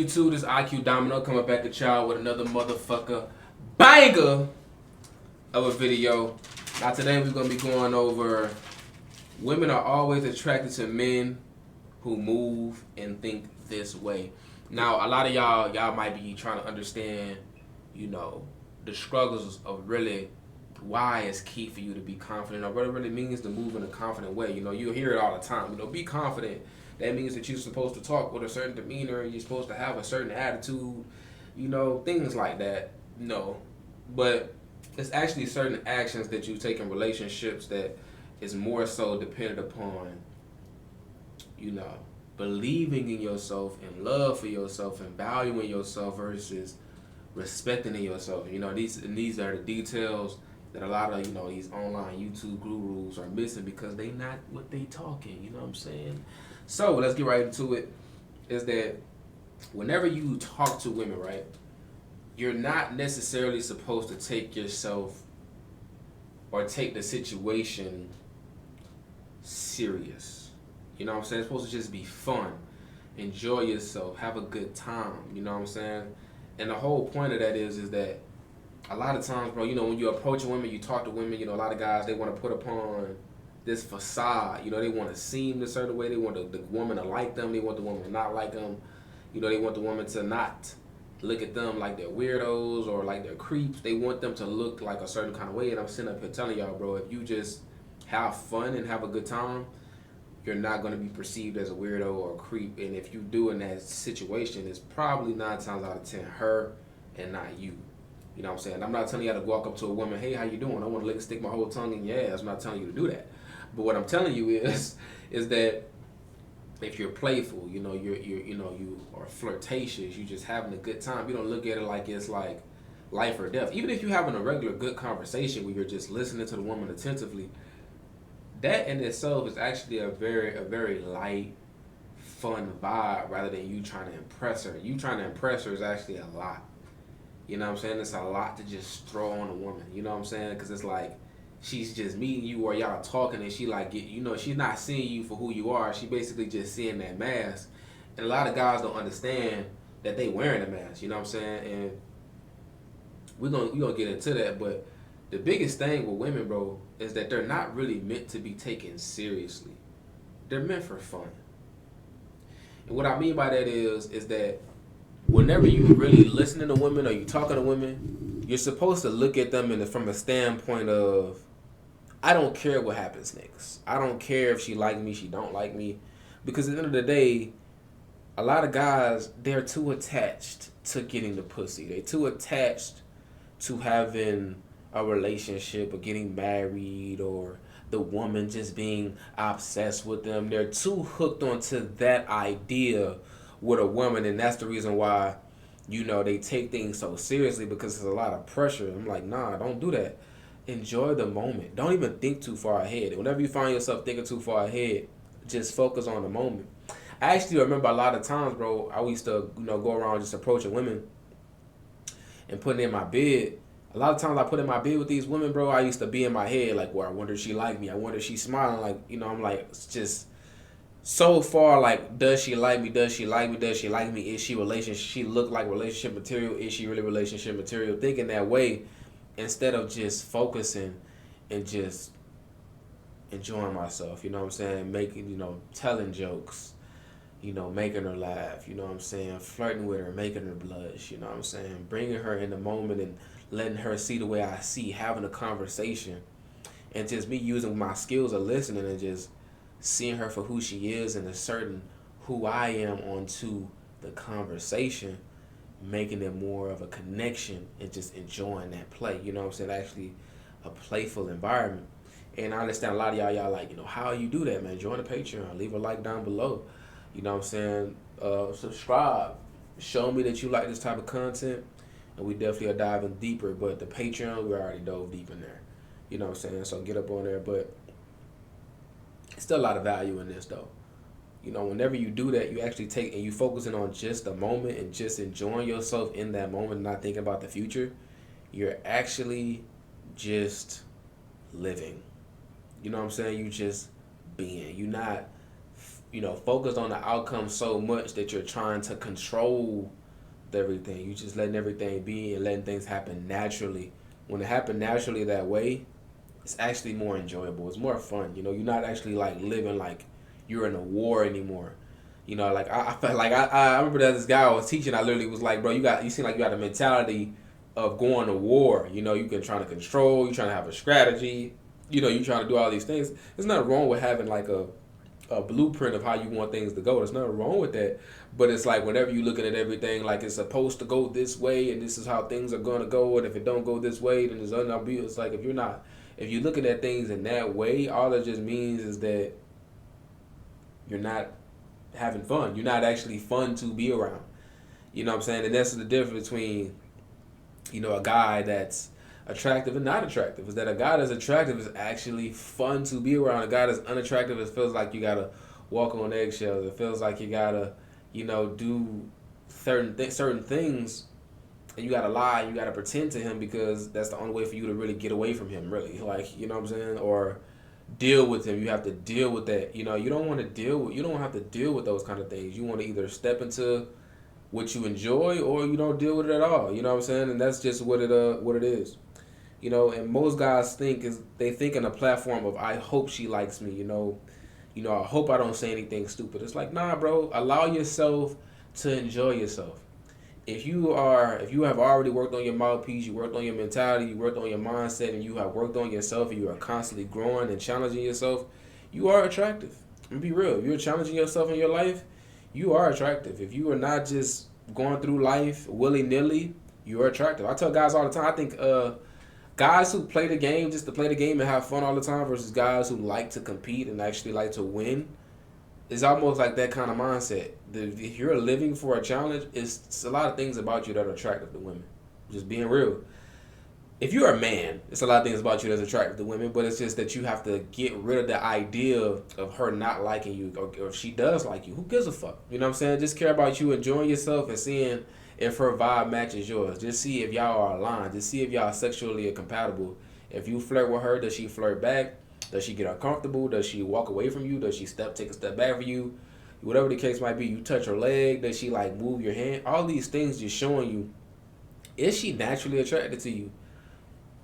YouTube, this IQ Domino coming back at y'all with another motherfucker banger of a video. Now today we're gonna be going over women are always attracted to men who move and think this way. Now a lot of y'all might be trying to understand, the struggles of really why it's key for you to be confident or what it really means to move in a confident way. You hear it all the time. Be confident. That means that you're supposed to talk with a certain demeanor, you're supposed to have a certain attitude, things like that. No. But it's actually certain actions that you take in relationships that is more so dependent upon, believing in yourself and love for yourself and valuing yourself versus respecting in yourself. These are the details that a lot of these online YouTube gurus are missing because they not what they talking. You know what I'm saying? So let's get right into it. Is that whenever you talk to women, right? You're not necessarily supposed to take yourself or take the situation serious. You know what I'm saying? It's supposed to just be fun. Enjoy yourself. Have a good time. You know what I'm saying? And the whole point of that is that a lot of times, bro, when you approach women, you talk to women, a lot of guys, they want to put upon this facade. They want to seem a certain way. They want the woman to like them. They want the woman to not like them. They want the woman to not look at them like they're weirdos or like they're creeps. They want them to look like a certain kind of way. And I'm sitting up here telling y'all, bro, if you just have fun and have a good time, you're not going to be perceived as a weirdo or a creep. And if you do in that situation, it's probably 9 times out of 10 her and not you. You know what I'm saying? I'm not telling you how to walk up to a woman, hey, how you doing? I want to lick stick my whole tongue in your ass. I'm not telling you to do that. But what I'm telling you is that if you're playful, you are flirtatious, you just having a good time. You don't look at it like it's like life or death. Even if you're having a regular good conversation where you're just listening to the woman attentively, that in itself is actually a very light, fun vibe rather than you trying to impress her. You trying to impress her is actually a lot. You know what I'm saying? It's a lot to just throw on a woman. You know what I'm saying? Because it's like she's just meeting you or y'all talking and she like she's not seeing you for who you are. She basically just seeing that mask. And a lot of guys don't understand that they wearing a mask. You know what I'm saying? And we're gonna get into that. But the biggest thing with women, bro, is that they're not really meant to be taken seriously. They're meant for fun. And what I mean by that is that whenever you really listening to women or you talking to women, you're supposed to look at them from a standpoint of, I don't care what happens next. I don't care if she like me, she don't like me. Because at the end of the day, a lot of guys, they're too attached to getting the pussy. They're too attached to having a relationship or getting married or the woman just being obsessed with them. They're too hooked onto that idea with a woman, and that's the reason why, they take things so seriously because there's a lot of pressure. I'm like, nah, don't do that. Enjoy the moment. Don't even think too far ahead. Whenever you find yourself thinking too far ahead, just focus on the moment. I actually remember a lot of times, bro, I used to, go around just approaching women and putting in my bed. A lot of times I put in my bed with these women, bro, I used to be in my head like, well, I wonder if she like me. I wonder if she's smiling. Like, I'm like, it's just so far, like, does she like me? Does she like me? Does she like me? Is she relationship? She look like relationship material? Is she really relationship material? Thinking that way instead of just focusing and just enjoying myself. You know what I'm saying? Making, telling jokes. Making her laugh. You know what I'm saying? Flirting with her, making her blush. You know what I'm saying? Bringing her in the moment and letting her see the way I see. Having a conversation, and just me using my skills of listening and just seeing her for who she is and a certain who I am onto the conversation, making it more of a connection and just enjoying that play. You know what I'm saying? Actually a playful environment. And I understand a lot of y'all like, how you do that, man? Join the Patreon. Leave a like down below. You know what I'm saying? Subscribe. Show me that you like this type of content. And we definitely are diving deeper. But the Patreon, we already dove deep in there. You know what I'm saying? So get up on there. But still a lot of value in this though. Whenever you do that, you actually take and you focusing on just the moment and just enjoying yourself in that moment, not thinking about the future. You're actually just living. You know what I'm saying? You just being. You're not focused on the outcome so much that you're trying to control everything. You just letting everything be and letting things happen naturally. When it happen naturally that way, it's actually more enjoyable. It's more fun. You're not actually like living like you're in a war anymore. Like I felt like I remember that this guy I was teaching. I literally was like, bro, you seem like you got a mentality of going to war. You can trying to control. You trying to have a strategy. You trying to do all these things. There's nothing wrong with having like a blueprint of how you want things to go. There's nothing wrong with that. But it's like whenever you're looking at everything like it's supposed to go this way and this is how things are going to go, and if it don't go this way, then it's unobvious. It's like if you're looking at things in that way, all it just means is that you're not having fun. You're not actually fun to be around. You know what I'm saying? And that's the difference between, a guy that's attractive and not attractive. Is that a guy that's attractive is actually fun to be around. A guy that's unattractive, it feels like you gotta walk on eggshells. It feels like you gotta, do certain things, and you gotta lie. You gotta pretend to him because that's the only way for you to really get away from him. Really, like you know what I'm saying, or deal with him. You have to deal with that. You don't want to deal with. You don't have to deal with those kind of things. You want to either step into what you enjoy or you don't deal with it at all. You know what I'm saying? And that's just what it is. And most guys they think in a platform of I hope she likes me. I hope I don't say anything stupid. It's like, nah, bro. Allow yourself to enjoy yourself. If you have already worked on your mouthpiece, you worked on your mentality, you worked on your mindset, and you have worked on yourself, and you are constantly growing and challenging yourself, you are attractive. And be real. If you're challenging yourself in your life, you are attractive. If you are not just going through life willy nilly, you are attractive. I tell guys all the time. I think guys who play the game just to play the game and have fun all the time versus guys who like to compete and actually like to win, it's almost like that kind of mindset. If you're living for a challenge, it's a lot of things about you that are attractive to women. Just being real. If you're a man, it's a lot of things about you that's attractive to women, but it's just that you have to get rid of the idea of her not liking you, or if she does like you, who gives a fuck? You know what I'm saying? Just care about you enjoying yourself and seeing if her vibe matches yours. Just see if y'all are aligned. Just see if y'all sexually compatible. If you flirt with her, does she flirt back? Does she get uncomfortable? Does she walk away from you? Does she take a step back for you? Whatever the case might be, you touch her leg. Does she like move your hand? All these things just showing you, is she naturally attracted to you?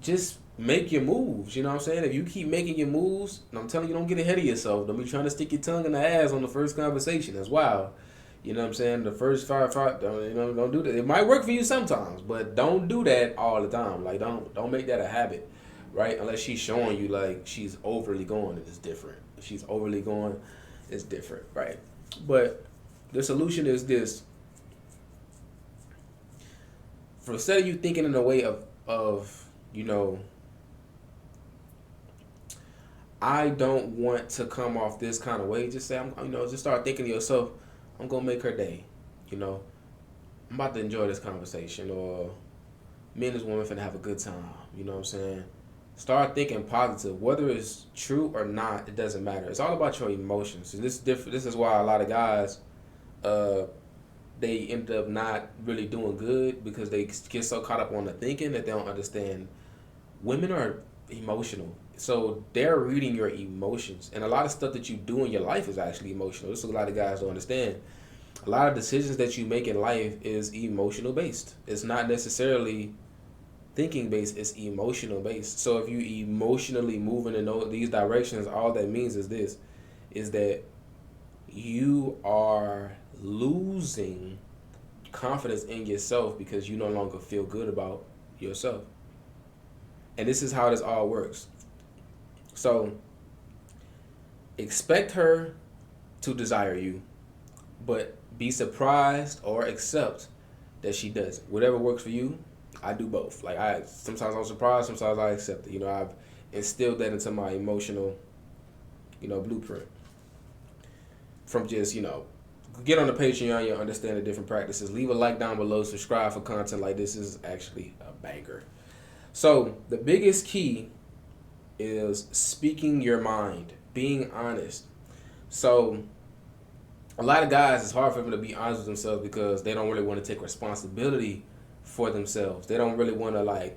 Just make your moves. You know what I'm saying? If you keep making your moves, and I'm telling you, don't get ahead of yourself. Don't be trying to stick your tongue in the ass on the first conversation. That's wild. You know what I'm saying? The first five, don't do that. It might work for you sometimes, but don't do that all the time. Like, don't make that a habit, right? Unless she's showing you like she's overly going, it's different. If she's overly going, it's different, right? But the solution is this: for instead of you thinking in a way of I don't want to come off this kind of way. Just say, just start thinking to yourself, I'm gonna make her day. I'm about to enjoy this conversation, or me and this woman finna have a good time. You know what I'm saying? Start thinking positive. Whether it's true or not, it doesn't matter. It's all about your emotions. And this is different. This is why a lot of guys, they end up not really doing good because they get so caught up on the thinking that they don't understand. Women are emotional. So they're reading your emotions. And a lot of stuff that you do in your life is actually emotional. This is a lot of guys don't understand. A lot of decisions that you make in life is emotional based. It's not necessarily thinking based, it's emotional based. So if you emotionally moving in these directions, all that means is this, is that you are losing confidence in yourself because you no longer feel good about yourself. And this is how this all works. So expect her to desire you, but be surprised or accept that she doesn't. Whatever works for you, I do both. Like sometimes I'm surprised, sometimes I accept it. I've instilled that into my emotional, blueprint. From just, get on the Patreon, you'll understand the different practices. Leave a like down below, subscribe for content like this. Is actually a banger. So the biggest key is speaking your mind, being honest. So a lot of guys, it's hard for them to be honest with themselves because they don't really want to take responsibility for themselves. They don't really want to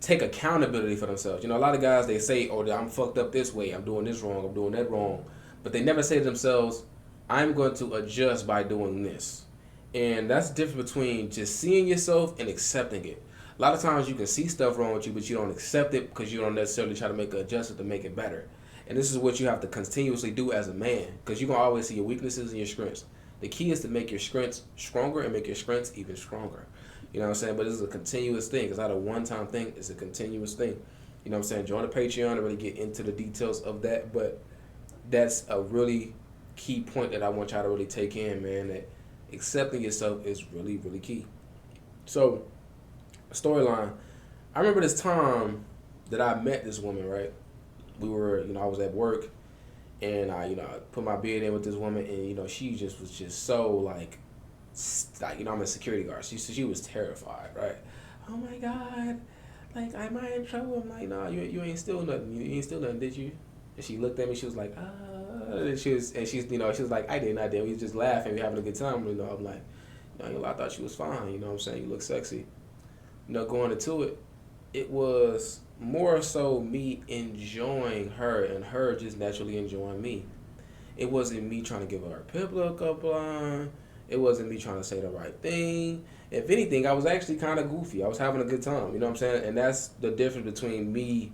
take accountability for themselves. A lot of guys, they say, oh, I'm fucked up this way. I'm doing this wrong. I'm doing that wrong. but they never say to themselves, I'm going to adjust by doing this. And that's the difference between just seeing yourself and accepting it. A lot of times you can see stuff wrong with you, but you don't accept it because you don't necessarily try to make an adjustment to make it better. And this is what you have to continuously do as a man, because you're going to always see your weaknesses and your strengths. The key is to make your strengths stronger and make your strengths even stronger. You know what I'm saying? But this is a continuous thing. It's not a one-time thing. It's a continuous thing. You know what I'm saying? Join the Patreon to really get into the details of that. But that's a really key point that I want y'all to really take in, man, that accepting yourself is really, really key. So, storyline. I remember this time that I met this woman, right? We were, I was at work, and I put my bid in with this woman, and, she just was just so, like, I'm a security guard. She was terrified, right? Oh, my God. Like, am I in trouble? I'm like, no, you ain't steal nothing. You ain't steal nothing, did you? And she looked at me. She was like, and she was like, I didn't. We was just laughing. We having a good time. I'm like, I thought she was fine. You know what I'm saying? You look sexy. Going into it, it was more so me enjoying her and her just naturally enjoying me. It wasn't me trying to give her a pep up line. It wasn't me trying to say the right thing. If anything, I was actually kind of goofy. I was having a good time. You know what I'm saying? And that's the difference between me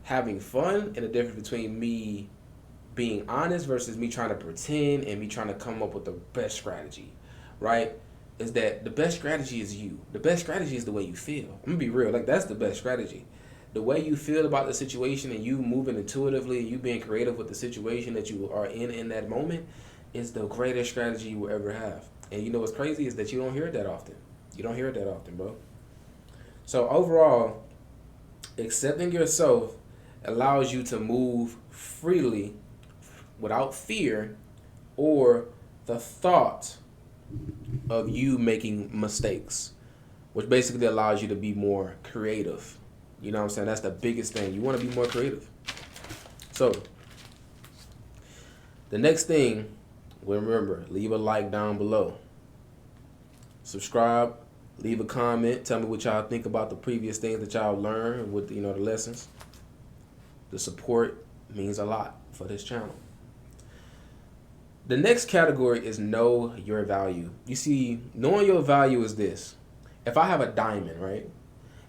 having fun and the difference between me being honest versus me trying to pretend and me trying to come up with the best strategy, right? Is that the best strategy is you. The best strategy is the way you feel. I'm going to be real. Like, that's the best strategy. The way you feel about the situation and you moving intuitively and you being creative with the situation that you are in that moment is the greatest strategy you will ever have. And you know what's crazy is that you don't hear it that often. You don't hear it that often, bro. So overall, accepting yourself allows you to move freely without fear or the thought of you making mistakes, which basically allows you to be more creative. You know what I'm saying? That's the biggest thing. You want to be more creative. So, the next thing, remember, leave a like down below. Subscribe, leave a comment, tell me what y'all think about the previous things that y'all learned with, the lessons. The support means a lot for this channel. The next category is know your value. You see, knowing your value is this. If I have a diamond, right?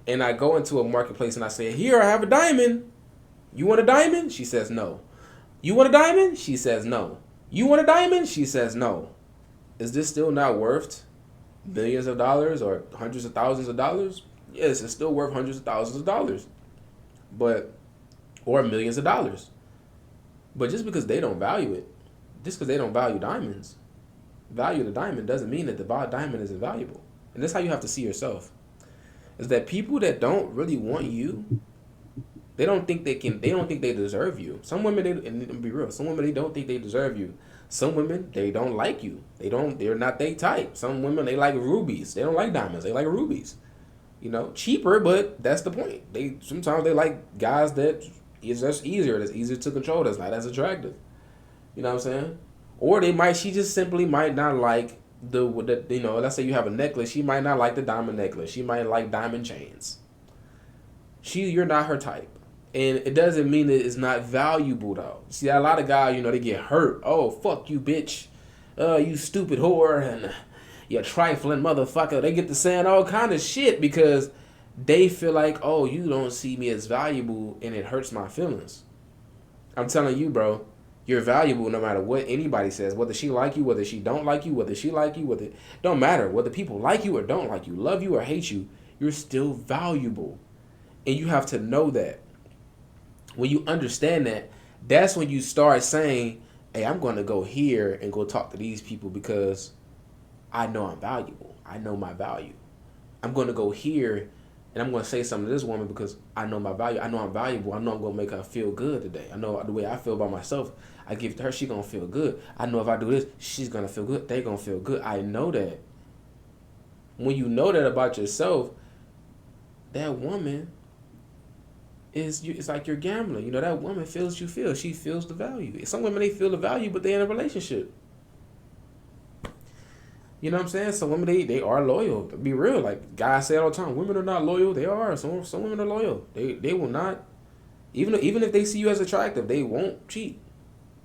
And I go into a marketplace and I say, here, I have a diamond. You want a diamond? She says no. You want a diamond? She says no. You want a diamond? She says no. Is this still not worth millions of dollars or hundreds of thousands of dollars? Yes, it's still worth hundreds of thousands of dollars. Or millions of dollars. But just because they don't value it, just because they don't value diamonds, value the diamond doesn't mean that the diamond is invaluable. And that's how you have to see yourself. Is that people that don't really want you, they don't think they deserve you. Some women, and be real, some women, they don't think they deserve you. Some women, they don't like you. They're not their type. Some women, they like rubies. They don't like diamonds. They like rubies. Cheaper, but that's the point. Sometimes they like guys that is just easier. That's easier to control. That's not as attractive. You know what I'm saying? Or she just simply might not like let's say you have a necklace. She might not like the diamond necklace. She might like diamond chains. You're not her type. And it doesn't mean that it's not valuable, though. See, a lot of guys, they get hurt. Oh, fuck you, bitch. You stupid whore. And you trifling motherfucker. They get to saying all kind of shit because they feel like, oh, you don't see me as valuable and it hurts my feelings. I'm telling you, bro, you're valuable no matter what anybody says. Whether she like you, whether she don't like you, whether she like you, don't matter. Whether people like you or don't like you, love you or hate you, you're still valuable. And you have to know that. When you understand that, that's when you start saying, hey, I'm going to go here and go talk to these people because I know I'm valuable. I know my value. I'm going to go here and I'm going to say something to this woman because I know my value. I know I'm valuable. I know I'm going to make her feel good today. I know the way I feel about myself. I give it to her, she's going to feel good. I know if I do this, she's going to feel good. They're going to feel good. I know that. When you know that about yourself, that woman it's like you're gambling. That woman feels you feel. She feels the value. Some women, they feel the value, but they're in a relationship. You know what I'm saying? Some women, they are loyal. Be real. Like guys say all the time, women are not loyal. They are. Some women are loyal. They will not, even if they see you as attractive, they won't cheat.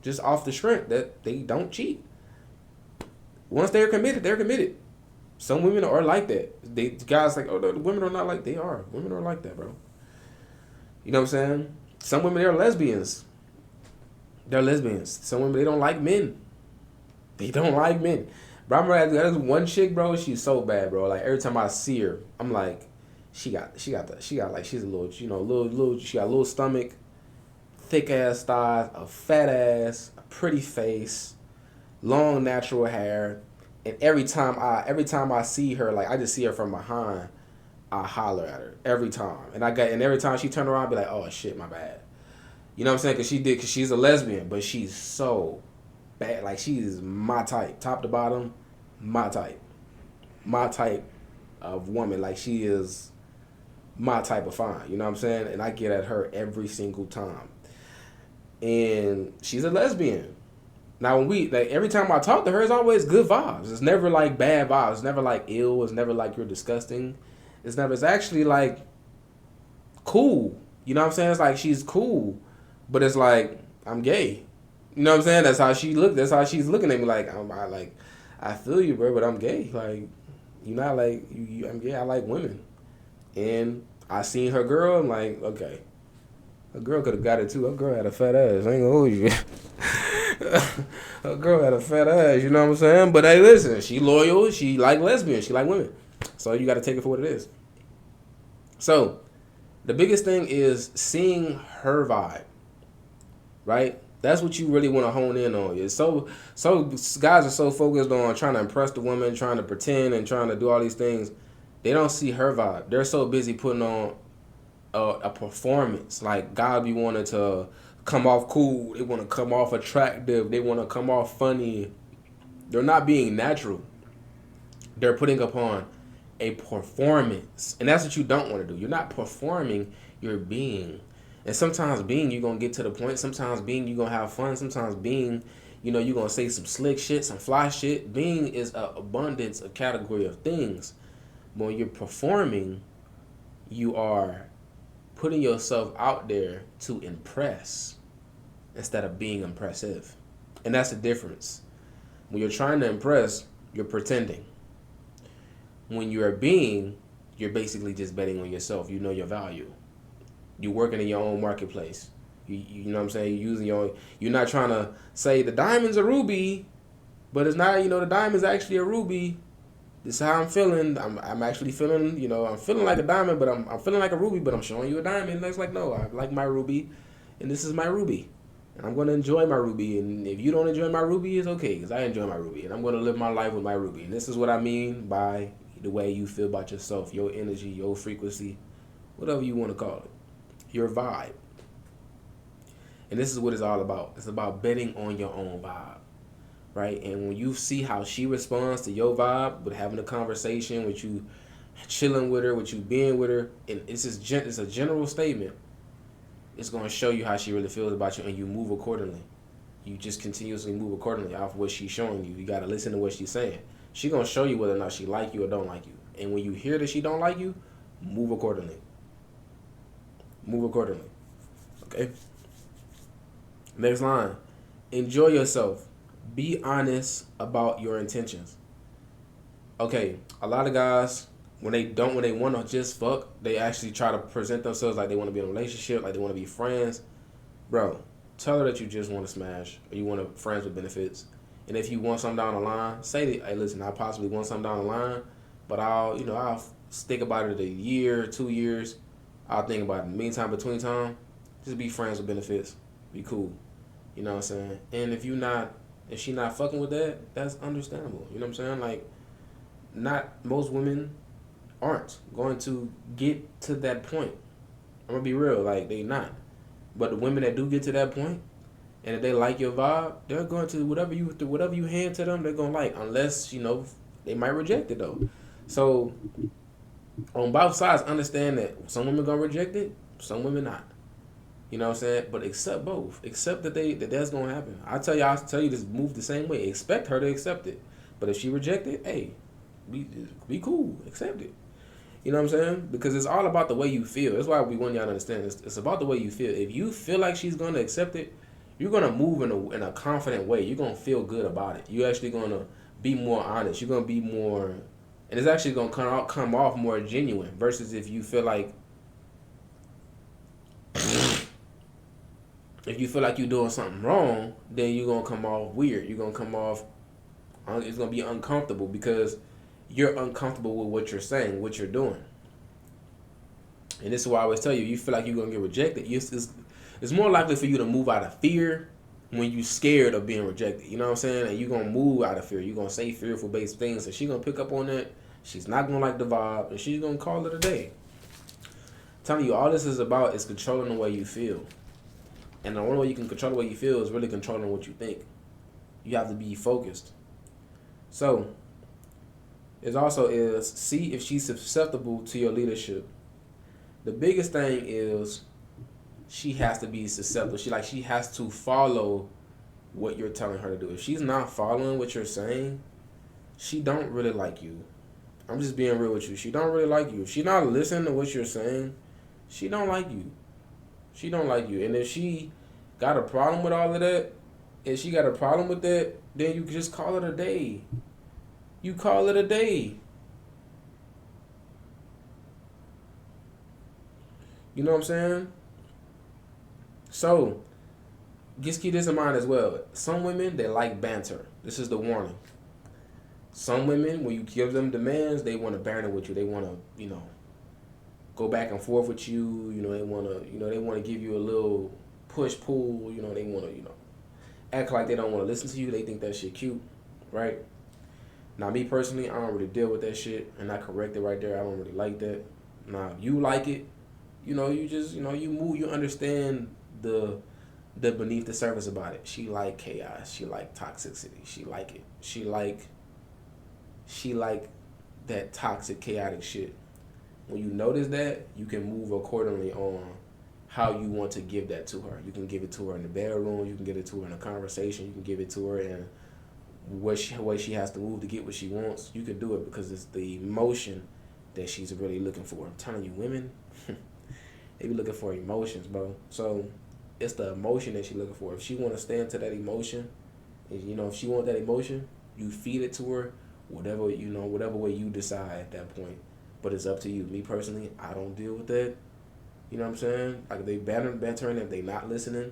just off the strength that they don't cheat. Once they're committed, they're committed. Some women are like that. They guys like, oh no, the women are not like they are. Women are like that, bro. You know what I'm saying? Some women they're lesbians. They're lesbians. Some women they don't like men. They don't like men. But I remember there's one chick, bro. She's so bad, bro. Like every time I see her, I'm like, she got like she's a little, you know, little. She got a little stomach, thick ass thighs, a fat ass, a pretty face, long natural hair, and every time I see her, like I just see her from behind, I holler at her every time, and every time she turned around, I be like, oh shit, my bad. You know what I'm saying? Cause she's a lesbian, but she's so bad. Like she's my type, top to bottom, my type of woman. Like she is my type of fine. You know what I'm saying? And I get at her every single time. And she's a lesbian. Now every time I talk to her, it's always good vibes. It's never like bad vibes. It's never like ill. It's never like you're disgusting. It's actually like cool. You know what I'm saying? It's like she's cool, but it's like I'm gay. You know what I'm saying? That's how she look. That's how she's looking at me. Like I feel you, bro, but I'm gay. Like you not like you. I'm gay. I like women, and I seen her girl. I'm like, okay, a girl could have got it too. A girl had a fat ass. I ain't gonna hold you. A girl had a fat ass. You know what I'm saying? But hey, listen, she loyal. She like lesbians. She like women. So you got to take it for what it is. So the biggest thing is seeing her vibe, right? That's what you really want to hone in on. It's so guys are so focused on trying to impress the woman, trying to pretend and trying to do all these things. They don't see her vibe. They're so busy putting on a performance. Like God be wanting to come off cool. They want to come off attractive. They want to come off funny. They're not being natural. They're putting upon a performance. And that's what you don't want to do. You're not performing, you're being. And sometimes being, you're going to get to the point. Sometimes being, you're going to have fun. Sometimes being, you know, you're going to say some slick shit, some fly shit. Being is an abundance, a category of things. But when you're performing, you are putting yourself out there to impress instead of being impressive. And that's the difference. When you're trying to impress, you're pretending. When you're being, you're basically just betting on yourself. You know your value. You're working in your own marketplace. You know what I'm saying? You're using you're not trying to say the diamond's a ruby, but it's not, you know, the diamond's actually a ruby. This is how I'm feeling. I'm actually feeling, you know, I'm feeling like a diamond, but I'm feeling like a ruby, but I'm showing you a diamond. And it's like, no, I like my ruby, and this is my ruby. And I'm going to enjoy my ruby. And if you don't enjoy my ruby, it's okay, because I enjoy my ruby. And I'm going to live my life with my ruby. And this is what I mean by the way you feel about yourself, your energy, your frequency, whatever you want to call it, your vibe. And this is what it's all about. It's about betting on your own vibe, right? And when you see how she responds to your vibe, with having a conversation, with you chilling with her, with you being with her, and it's a general statement, it's going to show you how she really feels about you, and you move accordingly. You just continuously move accordingly off what she's showing you. You got to listen to what she's saying. She's going to show you whether or not she like you or don't like you. And when you hear that she don't like you, move accordingly. Move accordingly. Okay? Next line. Enjoy yourself. Be honest about your intentions. Okay, a lot of guys, when they want to just fuck, they actually try to present themselves like they want to be in a relationship, like they want to be friends. Bro, tell her that you just want to smash, or you want to friends with benefits. And if you want something down the line, say that, hey, listen, I possibly want something down the line, but I'll think about it a year, 2 years. I'll think about it. In the meantime, between time, just be friends with benefits. Be cool. You know what I'm saying? And if she not fucking with that, that's understandable. You know what I'm saying? Like, not most women aren't going to get to that point. I'm gonna be real, like they not. But the women that do get to that point, and if they like your vibe, they're going to whatever you hand to them, they're gonna like. Unless, you know, they might reject it though. So on both sides, understand that some women gonna reject it, some women not. You know what I'm saying? But accept both. Accept that that's gonna happen. I'll tell you this, move the same way. Expect her to accept it. But if she reject it, hey, be cool. Accept it. You know what I'm saying? Because it's all about the way you feel. That's why we want y'all to understand. It's about the way you feel. If you feel like she's gonna accept it, you're gonna move in a confident way. You're gonna feel good about it. You're actually gonna be more honest. You're gonna be more, and it's actually gonna come off more genuine. Versus if you feel like you're doing something wrong, then you're gonna come off weird. You're gonna come off. It's gonna be uncomfortable because you're uncomfortable with what you're saying, what you're doing. And this is why I always tell you, you feel like you're gonna get rejected. It's more likely for you to move out of fear when you're scared of being rejected. You know what I'm saying? And you're gonna move out of fear. You're gonna say fearful based things, and she's gonna pick up on that. She's not gonna like the vibe, and she's gonna call it a day. I'm telling you, all this is about is controlling the way you feel. And the only way you can control the way you feel is really controlling what you think. You have to be focused. So, it also is see if she's susceptible to your leadership. The biggest thing is she has to be susceptible. She has to follow what you're telling her to do. If she's not following what you're saying, she don't really like you. I'm just being real with you. She don't really like you. If she not listening to what you're saying, she don't like you. She don't like you. And if she got a problem with all of that, then you can just call it a day. You call it a day. You know what I'm saying? So, just keep this in mind as well. Some women, they like banter. This is the warning. Some women, when you give them demands, they want to banter with you. They want to, go back and forth with you. They want to give you a little push pull. They want to, act like they don't want to listen to you. They think that shit cute, right? Now, me personally, I don't really deal with that shit, and I correct it right there. I don't really like that. Now, you like it, you just, you move, you understand the beneath the surface about it. She like chaos. She like toxicity. She like it. She like that toxic, chaotic shit. When you notice that, you can move accordingly on how you want to give that to her. You can give it to her in the bedroom. You can give it to her in a conversation. You can give it to her in way she has to move to get what she wants. You can do it because it's the emotion that she's really looking for. I'm telling you, women, they be looking for emotions, bro. So it's the emotion that she's looking for. If she want to stand to that emotion, and if she want that emotion, you feed it to her, whatever way you decide at that point. But it's up to you. Me personally, I don't deal with that. You know what I'm saying? Like, if they bantering, if they not listening,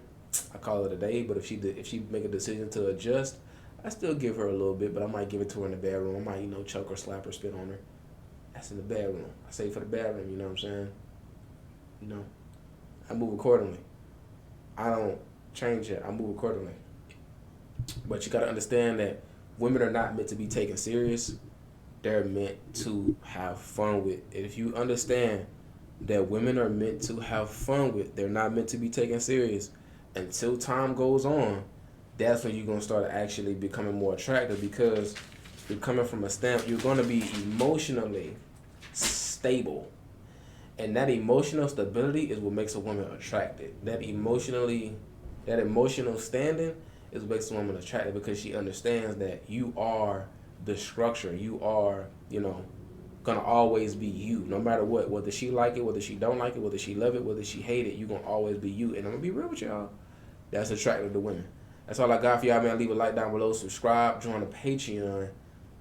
I call it a day. But if she make a decision to adjust, I still give her a little bit, but I might give it to her in the bedroom. I might, choke her, slap her, spit on her. That's in the bedroom. I say for the bedroom, you know what I'm saying? I move accordingly. I don't change it. I move accordingly. But you got to understand that women are not meant to be taken serious. They're meant to have fun with. And if you understand that women are meant to have fun with, they're not meant to be taken serious. Until time goes on, that's when you're going to start actually becoming more attractive, because you're coming from a you're going to be emotionally stable. And that emotional stability is what makes a woman attractive. That emotional standing is what makes a woman attractive, because she understands that you are the structure. You are, gonna always be you, no matter what. Whether she like it, whether she don't like it, whether she love it, whether she hate it, you gonna always be you. And I'm gonna be real with y'all. That's attractive to women. That's all I got for y'all, man. Leave a like down below. Subscribe. Join the Patreon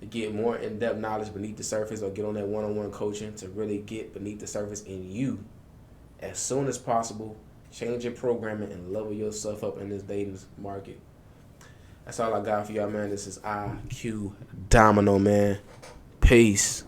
to get more in-depth knowledge beneath the surface, or get on that one-on-one coaching to really get beneath the surface in you as soon as possible. Change your programming and level yourself up in this dating market. That's all I got for y'all, man. This is IQ Domino, man. Peace.